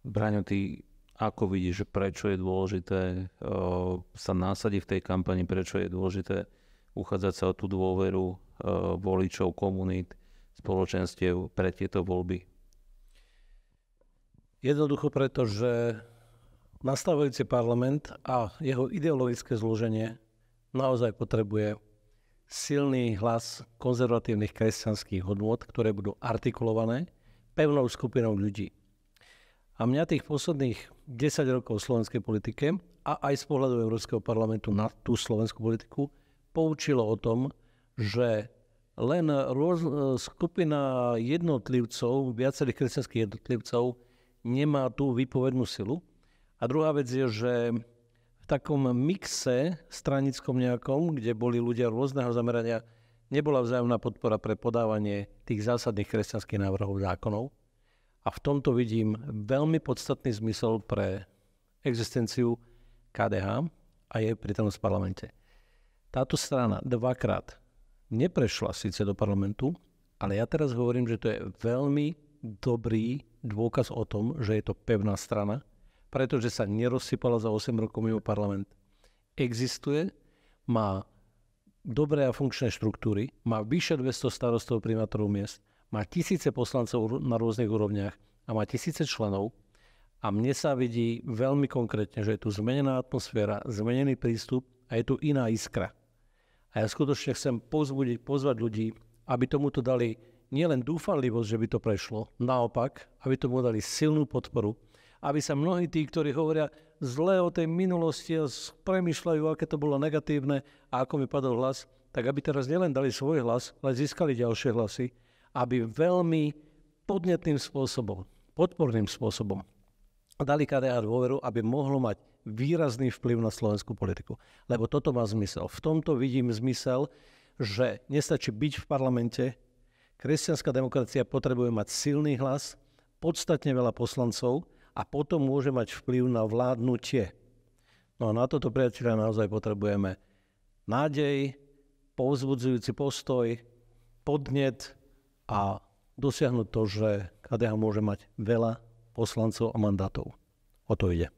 Braňo, ty ako vidíš, že prečo je dôležité sa nasadiť v tej kampani, prečo je dôležité uchádzať sa o tú dôveru voličov, komunít, spoločenstiev pre tieto voľby? Jednoducho preto, že nastávajúci parlament a jeho ideologické zloženie naozaj potrebuje silný hlas konzervatívnych kresťanských hodnôt, ktoré budú artikulované pevnou skupinou ľudí. A mňa tých posledných 10 rokov v slovenskej politike a aj z pohľadu Európskeho parlamentu na tú slovenskú politiku poučilo o tom, že len skupina jednotlivcov, viacerých kresťanských jednotlivcov nemá tú výpovednú silu. A druhá vec je, že v takom mixe stranickom nejakom, kde boli ľudia rôzneho zamerania, nebola vzájomná podpora pre podávanie tých zásadných kresťanských návrhov zákonov. A v tomto vidím veľmi podstatný zmysel pre existenciu KDH a jej prítomnosť v parlamente. Táto strana dvakrát neprešla síce do parlamentu, ale ja teraz hovorím, že to je veľmi dobrý dôkaz o tom, že je to pevná strana, pretože sa nerozsypala za 8 rokov mimo parlament. Existuje, má dobré a funkčné štruktúry, má vyše 200 starostov, primátorov miest, má tisíce poslancov na rôznych úrovniach a má tisíce členov a mne sa vidí veľmi konkrétne, že je tu zmenená atmosféra, zmenený prístup a je tu iná iskra. A ja skutočne chcem pozvať ľudí, aby tomuto dali nielen dúfanlivosť, že by to prešlo, naopak, aby tomu dali silnú podporu, aby sa mnohí tí, ktorí hovoria zle o tej minulosti a premýšľajú, aké to bolo negatívne a ako mi padol hlas, tak aby teraz nielen dali svoj hlas, ale získali ďalšie hlasy, aby veľmi podnetným spôsobom, podporným spôsobom dali KDH dôveru, aby mohlo mať výrazný vplyv na slovenskú politiku. Lebo toto má zmysel. V tomto vidím zmysel, že nestačí byť v parlamente. Kresťanská demokracia potrebuje mať silný hlas, podstatne veľa poslancov a potom môže mať vplyv na vládnutie. No a na toto, priatelia, naozaj potrebujeme nádej, povzbudzujúci postoj, podnet a dosiahnuť to, že KDH môže mať veľa poslancov a mandátov. O to ide.